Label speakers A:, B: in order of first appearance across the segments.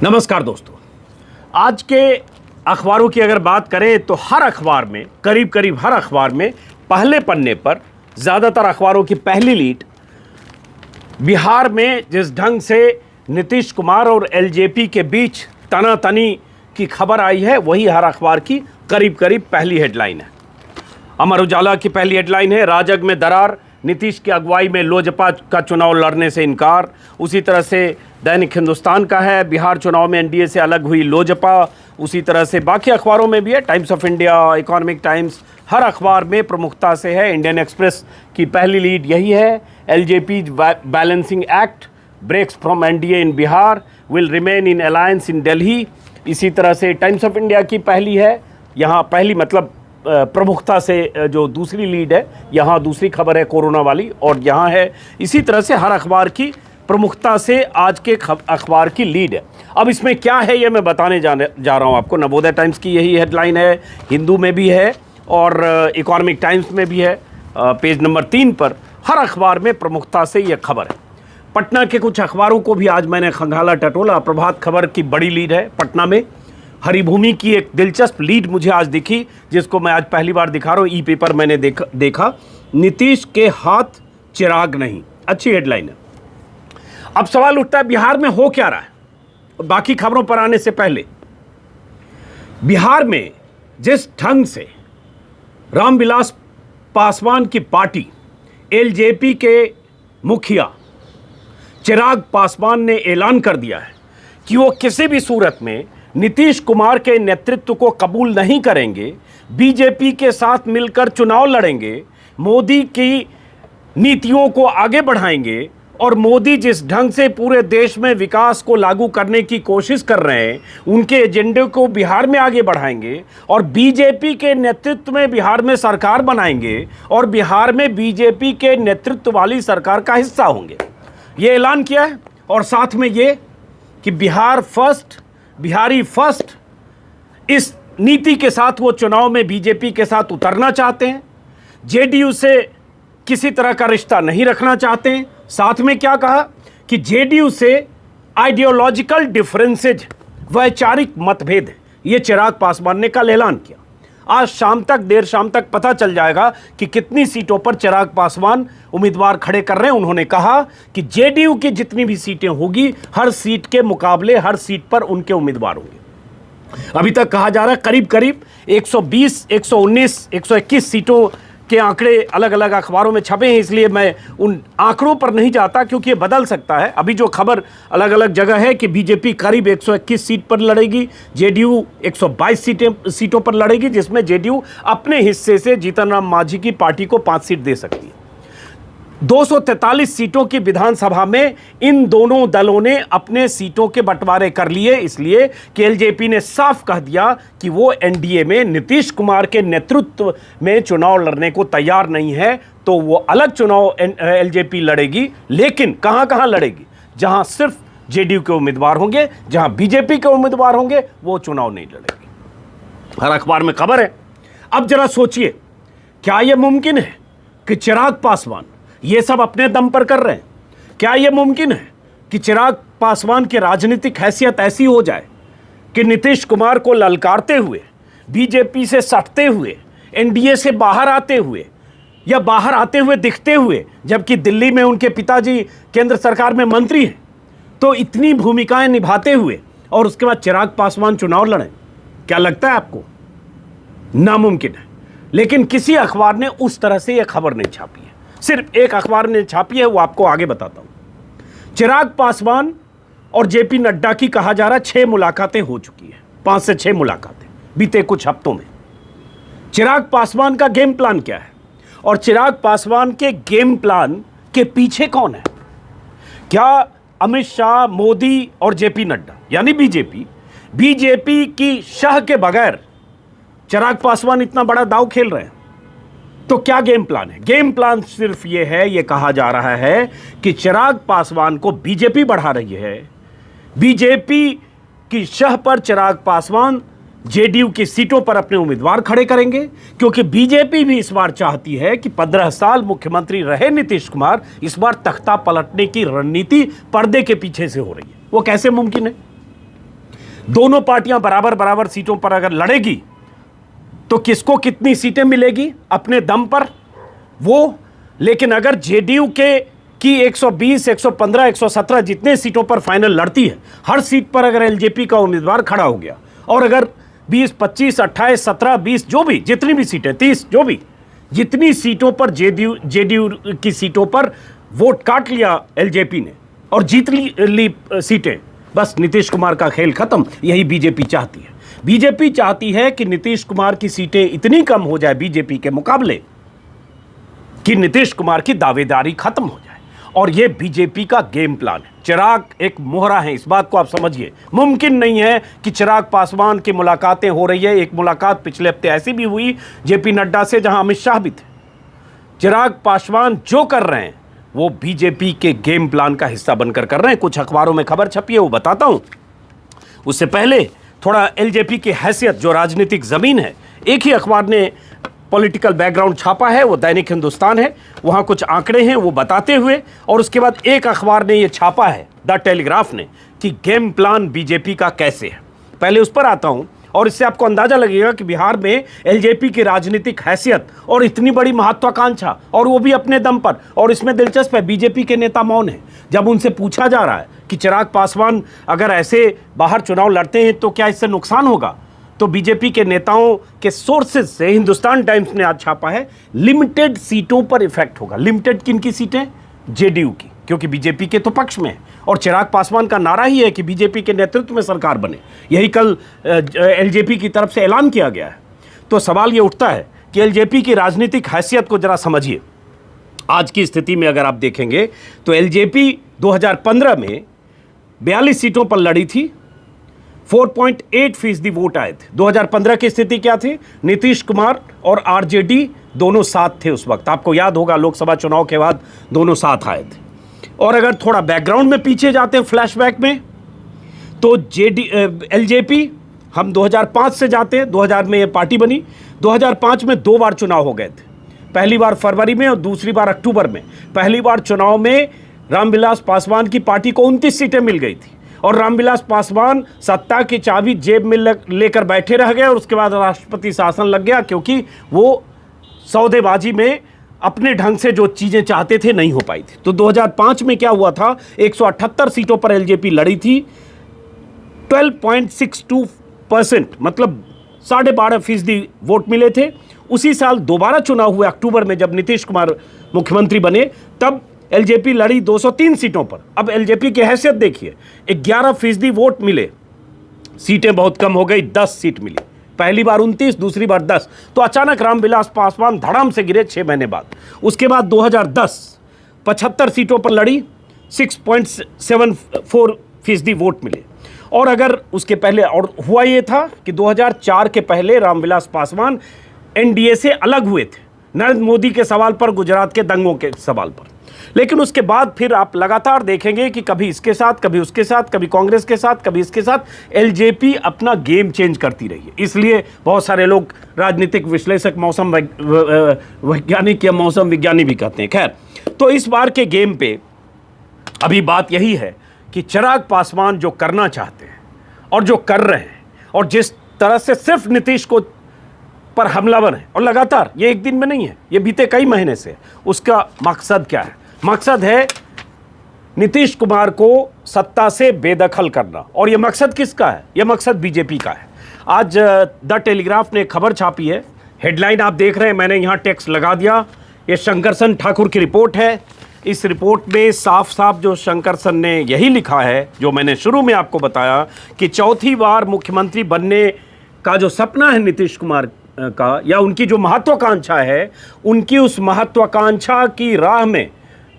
A: नमस्कार दोस्तों, आज के अखबारों की अगर बात करें तो हर अखबार में करीब हर अखबार में पहले पन्ने पर ज़्यादातर अखबारों की पहली लीड बिहार में जिस ढंग से नीतीश कुमार और एलजेपी के बीच तनातनी की खबर आई है वही हर अखबार की करीब पहली हेडलाइन है। अमर उजाला की पहली हेडलाइन है, राजग में दरार, नीतीश की अगुवाई में लोजपा का चुनाव लड़ने से इनकार। उसी तरह से दैनिक हिंदुस्तान का है, बिहार चुनाव में एनडीए से अलग हुई लोजपा। उसी तरह से बाकी अखबारों में भी है, Times of India, Economic Times, हर अखबार में प्रमुखता से है। इंडियन एक्सप्रेस की पहली लीड यही है, LJP balancing act breaks from NDA in Bihar, will remain in alliance in Delhi. इसी तरह से टाइम्स ऑफ इंडिया की पहली है, यहाँ पहली मतलब प्रमुखता से जो दूसरी लीड है, यहाँ दूसरी खबर है कोरोना वाली, और यहाँ है। इसी तरह से हर अखबार की प्रमुखता से आज के अखबार की लीड है। अब इसमें क्या है ये मैं बताने जा रहा हूँ आपको। नवोदय टाइम्स की यही हेडलाइन है, हिंदू में भी है और इकोनॉमिक टाइम्स में भी है। पेज नंबर 3 पर हर अखबार में प्रमुखता से ये खबर है। पटना के कुछ अखबारों को भी आज मैंने खंगाला टटोला। प्रभात खबर की बड़ी लीड है, पटना में हरिभूमि की एक दिलचस्प लीड मुझे आज दिखी, जिसको मैं आज पहली बार दिखा रहा हूँ। ई पेपर मैंने देखा, नीतीश के हाथ चिराग नहीं। अच्छी हेडलाइन है। अब सवाल उठता है बिहार में हो क्या रहा है। बाकी खबरों पर आने से पहले बिहार में जिस ढंग से रामविलास पासवान की पार्टी एलजेपी के मुखिया चिराग पासवान ने ऐलान कर दिया है कि वो किसी भी सूरत में नीतीश कुमार के नेतृत्व को कबूल नहीं करेंगे, बीजेपी के साथ मिलकर चुनाव लड़ेंगे, मोदी की नीतियों को आगे बढ़ाएंगे, और मोदी जिस ढंग से पूरे देश में विकास को लागू करने की कोशिश कर रहे हैं उनके एजेंडे को बिहार में आगे बढ़ाएंगे, और बीजेपी के नेतृत्व में बिहार में सरकार बनाएंगे और बिहार में बीजेपी के नेतृत्व वाली सरकार का हिस्सा होंगे। ये ऐलान किया है। और साथ में ये कि बिहार फर्स्ट, बिहारी फर्स्ट, इस नीति के साथ वो चुनाव में बीजेपी के साथ उतरना चाहते हैं, जेडीयू से किसी तरह का रिश्ता नहीं रखना चाहते हैं। साथ में क्या कहा कि जेडीयू से आइडियोलॉजिकल डिफरेंसेज, वैचारिक मतभेद है। ये चिराग पासवान ने कल ऐलान किया। आज शाम तक, देर शाम तक पता चल जाएगा कि कितनी सीटों पर चिराग पासवान उम्मीदवार खड़े कर रहे हैं। उन्होंने कहा कि जेडीयू की जितनी भी सीटें होगी, हर सीट के मुकाबले हर सीट पर उनके उम्मीदवार होंगे। अभी तक कहा जा रहा है करीब 120, 119, 121 सीटों के आंकड़े अलग अलग अखबारों में छपे हैं, इसलिए मैं उन आंकड़ों पर नहीं जाता क्योंकि ये बदल सकता है। अभी जो खबर अलग अलग जगह है कि बीजेपी करीब 121 सीट पर लड़ेगी, जेडीयू 122 सीटों पर लड़ेगी, जिसमें जेडीयू अपने हिस्से से जीतन राम मांझी की पार्टी को 5 सीट दे सकती है। 243 सीटों की विधानसभा में इन दोनों दलों ने अपने सीटों के बंटवारे कर लिए, इसलिए कि एलजेपी ने साफ कह दिया कि वो एनडीए में नीतीश कुमार के नेतृत्व में चुनाव लड़ने को तैयार नहीं है। तो वो अलग चुनाव एलजेपी लड़ेगी, लेकिन कहां लड़ेगी? जहां सिर्फ जेडीयू के उम्मीदवार होंगे, जहां बीजेपी के उम्मीदवार होंगे, वो चुनाव नहीं लड़ेगी। हर अखबार में खबर है। अब जरा सोचिए, क्या यह मुमकिन है कि चिराग पासवान ये सब अपने दम पर कर रहे हैं? क्या यह मुमकिन है कि चिराग पासवान की राजनीतिक हैसियत ऐसी हो जाए कि नीतीश कुमार को ललकारते हुए, बीजेपी से सटते हुए, एनडीए से बाहर आते हुए या बाहर आते हुए दिखते हुए, जबकि दिल्ली में उनके पिताजी केंद्र सरकार में मंत्री हैं, तो इतनी भूमिकाएं निभाते हुए और उसके बाद चिराग पासवान चुनाव लड़ें? क्या लगता है आपको? नामुमकिन है। लेकिन किसी अखबार ने उस तरह से यह खबर नहीं छापी है, सिर्फ एक अखबार ने छापी है, वो आपको आगे बताता हूं। चिराग पासवान और जेपी नड्डा की कहा जा रहा है 6 मुलाकातें हो चुकी है, 5 से 6 मुलाकातें बीते कुछ हफ्तों में। चिराग पासवान का गेम प्लान क्या है और चिराग पासवान के गेम प्लान के पीछे कौन है? क्या अमित शाह, मोदी और जेपी नड्डा यानी बीजेपी की शाह के बगैर चिराग पासवान इतना बड़ा दांव खेल रहे हैं? तो क्या गेम प्लान है? गेम प्लान सिर्फ ये है, ये कहा जा रहा है कि चिराग पासवान को बीजेपी बढ़ा रही है, बीजेपी की शह पर चिराग पासवान जेडीयू की सीटों पर अपने उम्मीदवार खड़े करेंगे, क्योंकि बीजेपी भी इस बार चाहती है कि 15 साल मुख्यमंत्री रहे नीतीश कुमार, इस बार तख्ता पलटने की रणनीति पर्दे के पीछे से हो रही है। वो कैसे मुमकिन है? दोनों पार्टियां बराबर बराबर सीटों पर अगर लड़ेगी तो किसको कितनी सीटें मिलेगी अपने दम पर वो। लेकिन अगर जेडीयू की 120, 115, 117 जितने सीटों पर फाइनल लड़ती है, हर सीट पर अगर एलजेपी का उम्मीदवार खड़ा हो गया और अगर 20, 25, 28, 17, 20 जो भी जितनी भी सीटें 30 जो भी जितनी सीटों पर जेडीयू की सीटों पर वोट काट लिया एलजेपी ने और जीत ली सीटें, बस नीतीश कुमार का खेल खत्म। यही बीजेपी चाहती है। बीजेपी चाहती है कि नीतीश कुमार की सीटें इतनी कम हो जाए बीजेपी के मुकाबले कि नीतीश कुमार की दावेदारी खत्म हो जाए, और यह बीजेपी का गेम प्लान है। चिराग एक मोहरा है, इस बात को आप समझिए। मुमकिन नहीं है कि चिराग पासवान की मुलाकातें हो रही है। एक मुलाकात पिछले हफ्ते ऐसी भी हुई जेपी नड्डा से, जहां अमित शाह भी थे। चिराग पासवान जो कर रहे हैं वो बीजेपी के गेम प्लान का हिस्सा बनकर कर रहे हैं। कुछ अखबारों में खबर छपी है, वो बताता हूं। उससे पहले थोड़ा एलजेपी की हैसियत, जो राजनीतिक जमीन है, एक ही अखबार ने पॉलिटिकल बैकग्राउंड छापा है, वो दैनिक हिंदुस्तान है। वहाँ कुछ आंकड़े हैं वो बताते हुए, और उसके बाद एक अखबार ने ये छापा है, द टेलीग्राफ ने, कि गेम प्लान बीजेपी का कैसे है। पहले उस पर आता हूँ, और इससे आपको अंदाजा लगेगा कि बिहार में एलजेपी की राजनीतिक हैसियत और इतनी बड़ी महत्वाकांक्षा, और वो भी अपने दम पर। और इसमें दिलचस्प है, बीजेपी के नेता मौन है। जब उनसे पूछा जा रहा है कि चिराग पासवान अगर ऐसे बाहर चुनाव लड़ते हैं तो क्या इससे नुकसान होगा, तो बीजेपी के नेताओं के सोर्सेज से हिंदुस्तान टाइम्स ने आज छापा है, लिमिटेड सीटों पर इफेक्ट होगा। लिमिटेड किन की सीटें? जेडीयू की, क्योंकि बीजेपी के तो पक्ष में है। और चिराग पासवान का नारा ही है कि बीजेपी के नेतृत्व में सरकार बने। यही कल एलजेपी की तरफ से ऐलान किया गया है। तो सवाल ये उठता है कि एलजेपी की राजनीतिक हैसियत को जरा समझिए। आज की स्थिति में अगर आप देखेंगे तो एलजेपी 2015 में 42 सीटों पर लड़ी थी, 4.8% वोट आए थे। 2015 की स्थिति क्या थी? नीतीश कुमार और आरजेडी दोनों साथ थे उस वक्त। आपको याद होगा, लोकसभा चुनाव के बाद दोनों साथ आए थे। और अगर थोड़ा बैकग्राउंड में पीछे जाते हैं, फ्लैशबैक में, तो एलजेपी हम 2005 से जाते हैं। 2000 में ये पार्टी बनी। 2005 में 2 बार चुनाव हो गए थे, पहली बार फरवरी में और दूसरी बार अक्टूबर में। पहली बार चुनाव में रामविलास पासवान की पार्टी को 29 सीटें मिल गई थी, और रामविलास पासवान सत्ता की चाबी जेब में लेकर बैठे रह गए, और उसके बाद राष्ट्रपति शासन लग गया, क्योंकि वो सौदेबाजी में अपने ढंग से जो चीज़ें चाहते थे नहीं हो पाई थी। तो 2005 में क्या हुआ था? 178 सीटों पर एलजेपी लड़ी थी, 12.62%, मतलब 12.5% वोट मिले थे। उसी साल दोबारा चुनाव हुए अक्टूबर में, जब नीतीश कुमार मुख्यमंत्री बने, तब एलजेपी लड़ी 203 सीटों पर। अब एलजेपी की हैसियत देखिए, 11% वोट मिले, सीटें बहुत कम हो गई, 10 सीट मिली। पहली बार 29, दूसरी बार 10। तो अचानक रामविलास पासवान धड़ाम से गिरे 6 महीने बाद। उसके बाद 2010 75 सीटों पर लड़ी, 6.74% वोट मिले। और अगर उसके पहले, और हुआ ये था कि 2004 के पहले रामविलास पासवान एनडीए से अलग हुए थे, नरेंद्र मोदी के सवाल पर, गुजरात के दंगों के सवाल पर। लेकिन उसके बाद फिर आप लगातार देखेंगे कि कभी इसके साथ, कभी उसके साथ, कभी कांग्रेस के साथ, कभी इसके साथ, एलजेपी अपना गेम चेंज करती रही है। इसलिए बहुत सारे लोग, राजनीतिक विश्लेषक, मौसम वैज्ञानिक या मौसम विज्ञानी भी कहते हैं। खैर, तो इस बार के गेम पे अभी बात यही है कि चिराग पासवान जो करना चाहते हैं और जो कर रहे हैं, और जिस तरह से सिर्फ नीतीश को पर हमलावर है, और लगातार, ये एक दिन में नहीं है, ये बीते कई महीने से, उसका मकसद क्या है? मकसद है नीतीश कुमार को सत्ता से बेदखल करना। और ये मकसद किसका है? ये मकसद बीजेपी का है। आज द टेलीग्राफ ने खबर छापी है, हेडलाइन आप देख रहे हैं, मैंने यहाँ टेक्स्ट लगा दिया। ये शंकरसन ठाकुर की रिपोर्ट है। इस रिपोर्ट में साफ साफ जो शंकरसन ने यही लिखा है, जो मैंने शुरू में आपको बताया, कि चौथी बार मुख्यमंत्री बनने का जो सपना है नीतीश कुमार का, या उनकी जो महत्वाकांक्षा है, उनकी उस महत्वाकांक्षा की राह में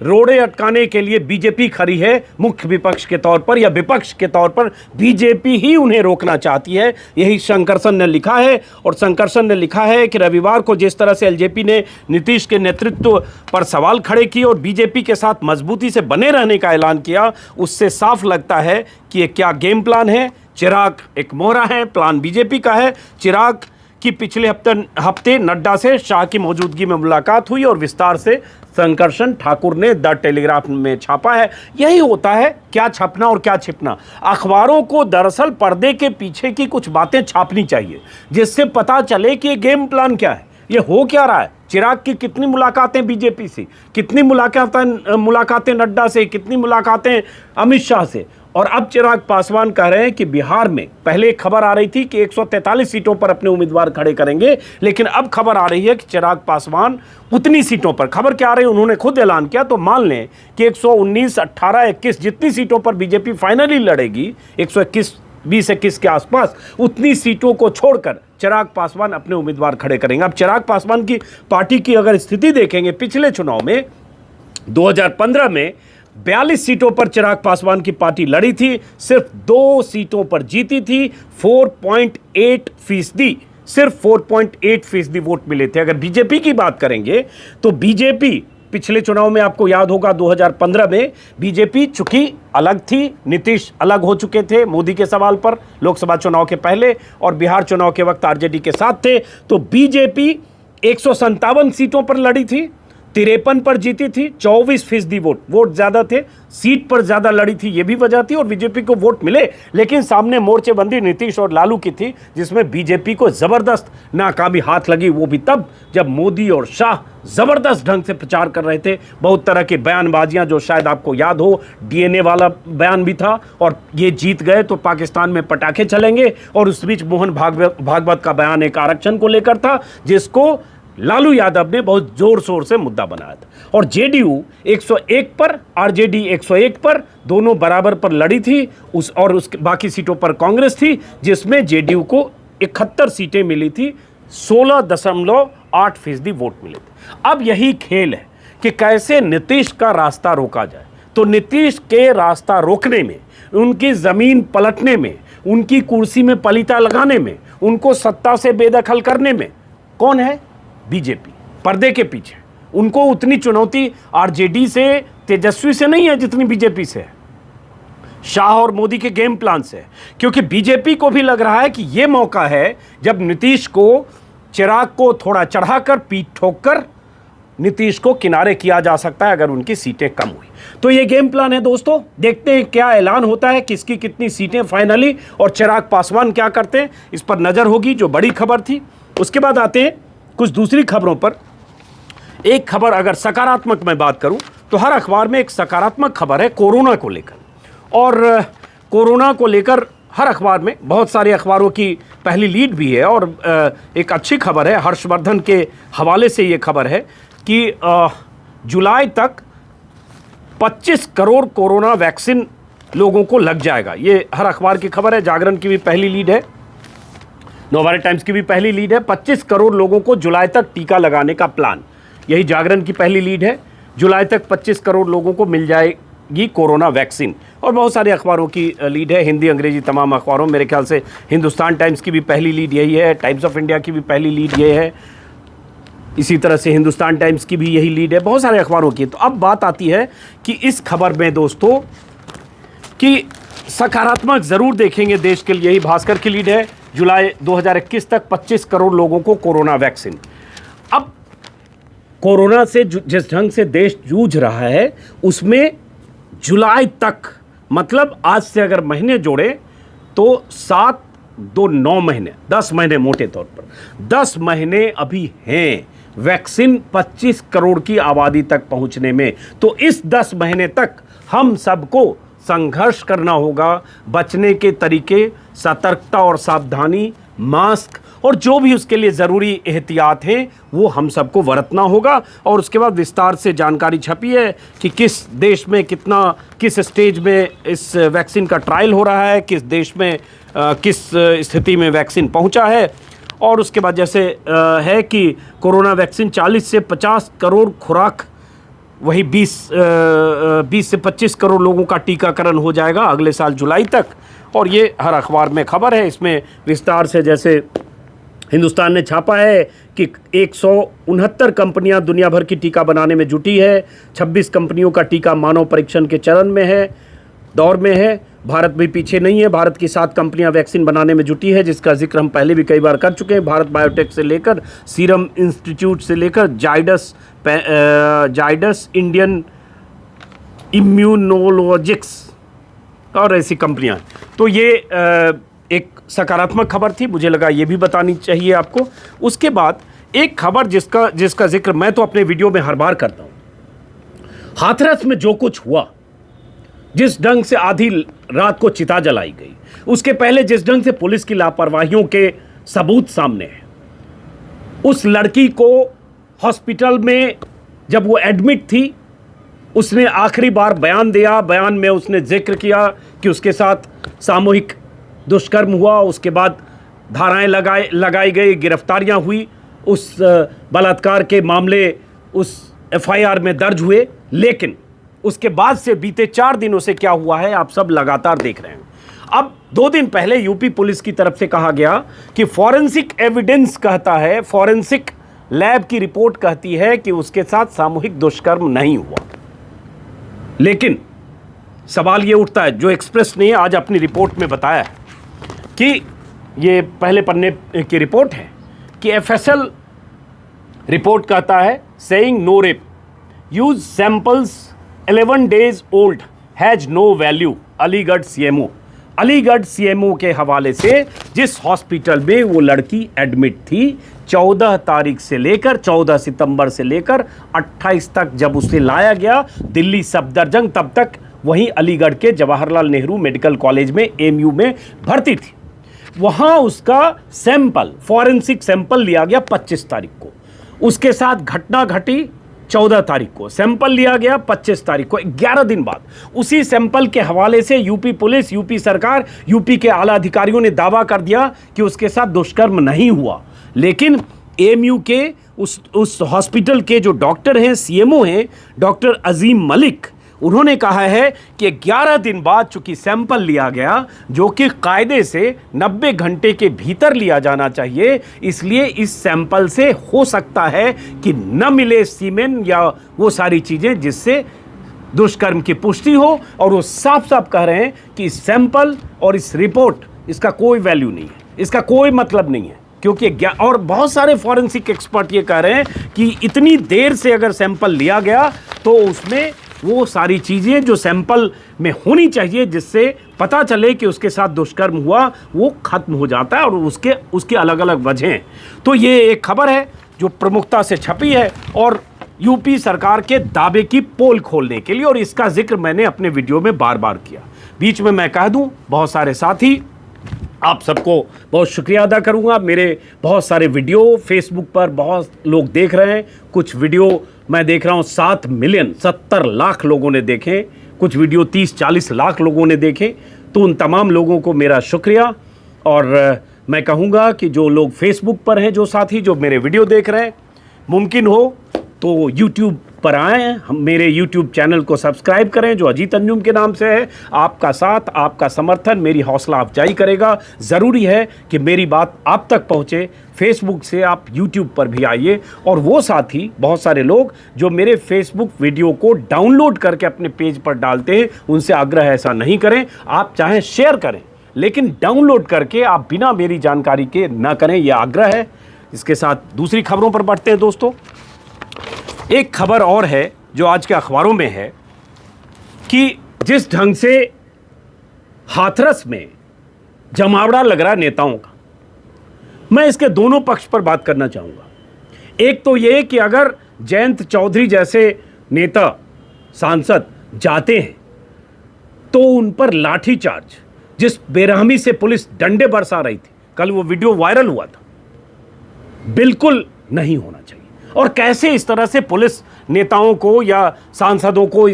A: रोड़े अटकाने के लिए बीजेपी खड़ी है। मुख्य विपक्ष के तौर पर या विपक्ष के तौर पर बीजेपी ही उन्हें रोकना चाहती है। यही शंकरसन ने लिखा है। और शंकरसन ने लिखा है कि रविवार को जिस तरह से एलजेपी ने नीतीश के नेतृत्व पर सवाल खड़े किए और बीजेपी के साथ मजबूती से बने रहने का ऐलान किया, उससे साफ लगता है कि ये क्या गेम प्लान है। चिराग एक मोहरा है, प्लान बीजेपी का है। चिराग कि पिछले हफ्ते नड्डा से शाह की मौजूदगी में मुलाकात हुई और विस्तार से संकर्षण ठाकुर ने द टेलीग्राफ में छापा है। यही होता है, क्या छपना और क्या छिपना। अखबारों को दरअसल पर्दे के पीछे की कुछ बातें छापनी चाहिए, जिससे पता चले कि ये गेम प्लान क्या है, ये हो क्या रहा है। चिराग की कितनी मुलाकातें बीजेपी से, कितनी मुलाकातें नड्डा से, कितनी मुलाकातें अमित शाह से, और अब चिराग पासवान कह रहे हैं कि बिहार में पहले एक खबर आ रही थी कि 143 सीटों पर अपने उम्मीदवार खड़े करेंगे, लेकिन अब खबर आ रही है कि चिराग पासवान उतनी सीटों पर, खबर क्या आ रही है उन्होंने खुद ऐलान किया, तो मान लें कि 119, 18, 21 जितनी सीटों पर बीजेपी फाइनली लड़ेगी, 121, 20-21 के आसपास, उतनी सीटों को छोड़कर चिराग पासवान अपने उम्मीदवार खड़े करेंगे। अब चिराग पासवान की पार्टी की अगर स्थिति देखेंगे, पिछले चुनाव में 2015 में 42 सीटों पर चिराग पासवान की पार्टी लड़ी थी, सिर्फ 2 सीटों पर जीती थी, 4.8%, सिर्फ 4.8% वोट मिले थे। अगर बीजेपी की बात करेंगे तो बीजेपी पिछले चुनाव में, आपको याद होगा 2015 में बीजेपी चूंकि अलग थी, नीतीश अलग हो चुके थे मोदी के सवाल पर लोकसभा चुनाव के पहले, और बिहार चुनाव के वक्त आरजेडी के साथ थे, तो बीजेपी 157 सीटों पर लड़ी थी, 53 पर जीती थी, 24% वोट ज्यादा थे, सीट पर ज्यादा लड़ी थी, ये भी वजह थी, और बीजेपी को वोट मिले, लेकिन सामने मोर्चेबंदी नीतीश और लालू की थी, जिसमें बीजेपी को जबरदस्त नाकामी हाथ लगी। वो भी तब जब मोदी और शाह जबरदस्त ढंग से प्रचार कर रहे थे, बहुत तरह की बयानबाजियां, जो शायद आपको याद हो, डीएनए वाला बयान भी था, और ये जीत गए तो पाकिस्तान में पटाखे चलेंगे, और उस बीच मोहन भागवत का बयान एक आरक्षण को लेकर था, जिसको लालू यादव ने बहुत जोर शोर से मुद्दा बनाया था। और जेडीयू 101 पर, आरजेडी 101 पर, दोनों बराबर पर लड़ी थी, उसके बाकी सीटों पर कांग्रेस थी, जिसमें जेडीयू को 71 सीटें मिली थी, 16.8% वोट मिले थे। अब यही खेल है कि कैसे नीतीश का रास्ता रोका जाए। तो नीतीश के रास्ता रोकने में, उनकी जमीन पलटने में, उनकी कुर्सी में पलीता लगाने में, उनको सत्ता से बेदखल करने में कौन है? बीजेपी पर्दे के पीछे। उनको उतनी चुनौती आरजेडी से, तेजस्वी से नहीं है जितनी बीजेपी से है, शाह और मोदी के गेम प्लान से। क्योंकि बीजेपी को भी लग रहा है कि यह मौका है जब नीतीश को, चिराग को थोड़ा चढ़ाकर, पीठ ठोककर नीतीश को किनारे किया जा सकता है अगर उनकी सीटें कम हुई। तो ये गेम प्लान है दोस्तों। देखते हैं क्या ऐलान होता है, किसकी कितनी सीटें फाइनली, और चिराग पासवान क्या करते हैं, इस पर नजर होगी, जो बड़ी खबर थी। उसके बाद आते हैं कुछ दूसरी खबरों पर। एक खबर अगर सकारात्मक मैं बात करूं तो हर अखबार में एक सकारात्मक खबर है कोरोना को लेकर, और कोरोना को लेकर हर अखबार में, बहुत सारे अखबारों की पहली लीड भी है, और एक अच्छी खबर है, हर्षवर्धन के हवाले से ये खबर है कि जुलाई तक 25 करोड़ कोरोना वैक्सीन लोगों को लग जाएगा। ये हर अखबार की खबर है। जागरण की भी पहली लीड है, नवभारत टाइम्स की भी पहली लीड है। 25 करोड़ लोगों को जुलाई तक टीका लगाने का प्लान, यही जागरण की पहली लीड है। जुलाई तक 25 करोड़ लोगों को मिल जाएगी कोरोना वैक्सीन, और बहुत सारे अखबारों की लीड है, हिंदी अंग्रेजी तमाम अखबारों। मेरे ख्याल से हिंदुस्तान टाइम्स की भी पहली लीड यही है, टाइम्स ऑफ इंडिया की भी पहली लीड ये है, इसी तरह से हिंदुस्तान टाइम्स की भी यही लीड है, बहुत सारे अखबारों की। तो अब बात आती है कि इस खबर में दोस्तों कि सकारात्मक जरूर देखेंगे देश के लिए, यही भास्कर की लीड है, जुलाई 2021 तक 25 करोड़ लोगों को कोरोना वैक्सीन। अब कोरोना से जिस ढंग से देश जूझ रहा है, उसमें जुलाई तक, मतलब आज से अगर महीने जोड़े तो 7, 2, 9 महीने, 10 महीने मोटे तौर पर, 10 महीने अभी हैं वैक्सीन 25 करोड़ की आबादी तक पहुंचने में। तो इस 10 महीने तक हम सबको संघर्ष करना होगा, बचने के तरीके, सतर्कता और सावधानी, मास्क और जो भी उसके लिए ज़रूरी एहतियात हैं वो हम सबको बरतना होगा। और उसके बाद विस्तार से जानकारी छपी है कि किस देश में कितना, किस स्टेज में इस वैक्सीन का ट्रायल हो रहा है, किस देश में किस स्थिति में वैक्सीन पहुंचा है। और उसके बाद जैसे है कि कोरोना वैक्सीन 40 से 50 करोड़ खुराक, वही 20 से 25 करोड़ लोगों का टीकाकरण हो जाएगा अगले साल जुलाई तक। और ये हर अखबार में खबर है। इसमें विस्तार से जैसे हिंदुस्तान ने छापा है कि 169 कंपनियां दुनिया भर की टीका बनाने में जुटी है, 26 कंपनियों का टीका मानव परीक्षण के चरण में है, दौर में है, भारत भी पीछे नहीं है। भारत की 7 कंपनियां वैक्सीन बनाने में जुटी है, जिसका जिक्र हम पहले भी कई बार कर चुके हैं। भारत बायोटेक से लेकर सीरम इंस्टीट्यूट से लेकर जाइडस इंडियन इम्यूनोलॉजिक्स और ऐसी कंपनियां। तो ये एक सकारात्मक खबर थी, मुझे लगा ये भी बतानी चाहिए आपको। उसके बाद एक खबर जिसका जिक्र मैं तो अपने वीडियो में हर बार करता हूं। हाथरस में जो कुछ हुआ, जिस ढंग से आधी रात को चिता जलाई गई, उसके पहले जिस ढंग से पुलिस की लापरवाहियों के सबूत सामने हैं, उस लड़की को हॉस्पिटल में जब वो एडमिट थी, उसने आखिरी बार बयान दिया। बयान में उसने जिक्र किया कि उसके साथ सामूहिक दुष्कर्म हुआ। उसके बाद धाराएं लगाई गई, गिरफ्तारियां हुई, उस बलात्कार के मामले उस एफआईआर में दर्ज हुए। लेकिन उसके बाद से बीते 4 दिनों से क्या हुआ है आप सब लगातार देख रहे हैं। अब 2 दिन पहले यूपी पुलिस की तरफ से कहा गया कि फॉरेंसिक एविडेंस कहता है, फॉरेंसिक लैब की रिपोर्ट कहती है कि उसके साथ सामूहिक दुष्कर्म नहीं हुआ। लेकिन सवाल ये उठता है, जो एक्सप्रेस ने आज अपनी रिपोर्ट में बताया है कि ये पहले पन्ने की रिपोर्ट है कि एफएसएल रिपोर्ट कहता है saying no rape, use samples 11 days old has no value. Aligarh CMO, Aligarh CMO के हवाले से जिस हॉस्पिटल में वो लड़की एडमिट थी, 14 तारीख से लेकर 14 सितंबर से लेकर 28 तक जब उसे लाया गया दिल्ली सफदरजंग, तब तक वहीं अलीगढ़ के जवाहरलाल नेहरू मेडिकल कॉलेज में एमयू में भर्ती थी। वहां उसका सैंपल, फॉरेंसिक सैंपल लिया गया 25 तारीख को। उसके साथ घटना घटी 14 तारीख को, सैंपल लिया गया 25 तारीख को, 11 दिन बाद। उसी सैंपल के हवाले से यूपी पुलिस, यूपी सरकार, यूपी के आला अधिकारियों ने दावा कर दिया कि उसके साथ दुष्कर्म नहीं हुआ। लेकिन एएमयू के उस हॉस्पिटल के जो डॉक्टर हैं, सीएमओ हैं, डॉक्टर अजीम मलिक, उन्होंने कहा है कि 11 दिन बाद चूंकि सैंपल लिया गया, जो कि कायदे से 90 घंटे के भीतर लिया जाना चाहिए, इसलिए इस सैंपल से हो सकता है कि न मिले सीमेन या वो सारी चीज़ें जिससे दुष्कर्म की पुष्टि हो। और वो साफ साफ कह रहे हैं कि इस सैंपल और इस रिपोर्ट, इसका कोई वैल्यू नहीं है, इसका कोई मतलब नहीं है। क्योंकि और बहुत सारे फॉरेंसिक एक्सपर्ट ये कह रहे हैं कि इतनी देर से अगर सैंपल लिया गया तो उसमें वो सारी चीज़ें जो सैंपल में होनी चाहिए, जिससे पता चले कि उसके साथ दुष्कर्म हुआ, वो खत्म हो जाता है। और उसके अलग अलग वजह हैं। तो ये एक खबर है जो प्रमुखता से छपी है और यूपी सरकार के दावे की पोल खोलने के लिए, और इसका जिक्र मैंने अपने वीडियो में बार बार किया। बीच में मैं कह दूं, बहुत सारे साथी, आप सबको बहुत शुक्रिया अदा करूंगा। मेरे बहुत सारे वीडियो फेसबुक पर बहुत लोग देख रहे हैं। कुछ वीडियो मैं देख रहा हूं 7 मिलियन 70 लाख लोगों ने देखे, कुछ वीडियो 30-40 लाख लोगों ने देखे। तो उन तमाम लोगों को मेरा शुक्रिया। और मैं कहूँगा कि जो लोग फेसबुक पर हैं, जो साथी जो मेरे वीडियो देख रहे हैं, मुमकिन हो तो यूट्यूब पर आएँ, हम मेरे यूट्यूब चैनल को सब्सक्राइब करें जो अजीत अंजुम के नाम से है। आपका साथ, आपका समर्थन मेरी हौसला अफजाई करेगा। ज़रूरी है कि मेरी बात आप तक पहुँचे। फेसबुक से आप यूट्यूब पर भी आइए। और वो साथी, बहुत सारे लोग जो मेरे फेसबुक वीडियो को डाउनलोड करके अपने पेज पर डालते हैं, उनसे आग्रह ऐसा नहीं करें। आप चाहें शेयर करें, लेकिन डाउनलोड करके आप बिना मेरी जानकारी के ना करें, यह आग्रह है। इसके साथ दूसरी खबरों पर बढ़ते हैं दोस्तों। एक खबर और है जो आज के अखबारों में है कि जिस ढंग से हाथरस में जमावड़ा लग रहा है नेताओं का, मैं इसके दोनों पक्ष पर बात करना चाहूँगा। एक तो ये कि अगर जयंत चौधरी जैसे नेता, सांसद जाते हैं तो उन पर लाठीचार्ज, जिस बेरहमी से पुलिस डंडे बरसा रही थी, कल वो वीडियो वायरल हुआ था, बिल्कुल नहीं होना चाहिए। और कैसे इस तरह से पुलिस नेताओं को या सांसदों को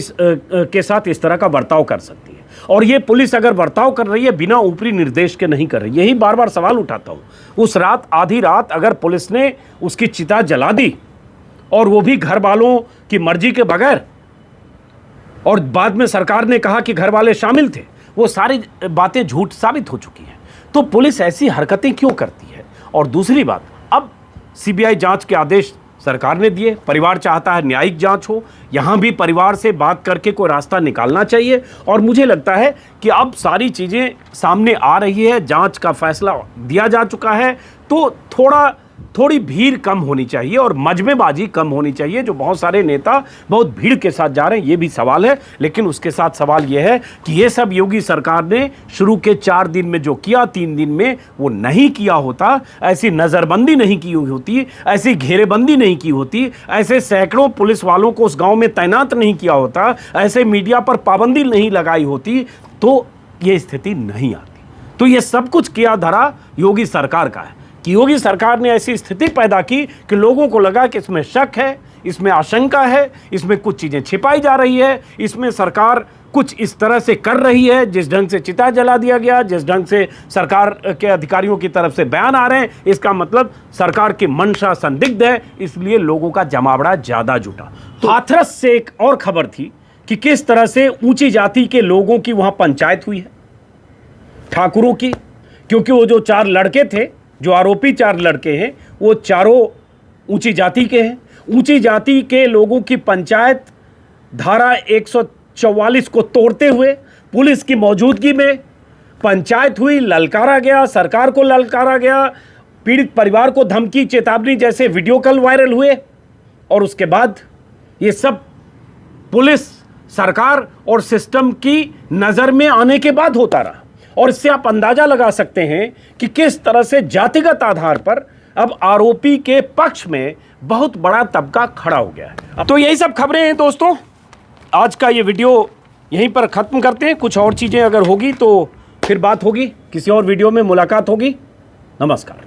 A: के साथ इस तरह का बर्ताव कर सकती है। और ये पुलिस अगर बर्ताव कर रही है बिना ऊपरी निर्देश के नहीं कर रही। यही बार बार सवाल उठाता हूँ। उस रात, आधी रात, अगर पुलिस ने उसकी चिता जला दी, और वो भी घर वालों की मर्जी के बगैर, और बाद में सरकार ने कहा कि घर वाले शामिल थे, वो सारी बातें झूठ साबित हो चुकी हैं। तो पुलिस ऐसी हरकतें क्यों करती है? और दूसरी बात, अब सीबीआई जांच के आदेश सरकार ने दिए। परिवार चाहता है न्यायिक जांच हो, यहाँ भी परिवार से बात करके कोई रास्ता निकालना चाहिए। और मुझे लगता है कि अब सारी चीज़ें सामने आ रही है, जांच का फैसला दिया जा चुका है, तो थोड़ी भीड़ कम होनी चाहिए और मजमेबाजी कम होनी चाहिए। जो बहुत सारे नेता बहुत भीड़ के साथ जा रहे हैं, ये भी सवाल है। लेकिन उसके साथ सवाल ये है कि ये सब योगी सरकार ने शुरू के 4 दिन में जो किया, 3 दिन में वो नहीं किया होता, ऐसी नज़रबंदी नहीं की होती, ऐसी घेरेबंदी नहीं की होती, ऐसे सैकड़ों पुलिस वालों को उस गाँव में तैनात नहीं किया होता, ऐसे मीडिया पर पाबंदी नहीं लगाई होती, तो ये स्थिति नहीं आती। तो ये सब कुछ किया धरा योगी सरकार का है कि योगी सरकार ने ऐसी स्थिति पैदा की कि लोगों को लगा कि इसमें शक है, इसमें आशंका है, इसमें कुछ चीज़ें छिपाई जा रही है, इसमें सरकार कुछ इस तरह से कर रही है, जिस ढंग से चिता जला दिया गया, जिस ढंग से सरकार के अधिकारियों की तरफ से बयान आ रहे हैं, इसका मतलब सरकार की मंशा संदिग्ध है, इसलिए लोगों का जमावड़ा ज़्यादा जुटा। तो हाथरस से एक और खबर थी कि किस तरह से ऊंची जाति के लोगों की वहाँ पंचायत हुई है, ठाकुरों की, क्योंकि वो जो 4 लड़के थे, जो आरोपी 4 लड़के हैं, वो चारों ऊंची जाति के हैं। ऊंची जाति के लोगों की पंचायत धारा 144 को तोड़ते हुए पुलिस की मौजूदगी में पंचायत हुई, ललकारा गया, सरकार को ललकारा गया, पीड़ित परिवार को धमकी, चेतावनी जैसे वीडियो कॉल वायरल हुए। और उसके बाद ये सब पुलिस, सरकार और सिस्टम की नज़र में आने के बाद होता रहा। और इससे आप अंदाजा लगा सकते हैं कि किस तरह से जातिगत आधार पर अब आरोपी के पक्ष में बहुत बड़ा तबका खड़ा हो गया है। तो यही सब खबरें हैं दोस्तों, आज का ये वीडियो यहीं पर ख़त्म करते हैं। कुछ और चीज़ें अगर होगी तो फिर बात होगी, किसी और वीडियो में मुलाकात होगी। नमस्कार।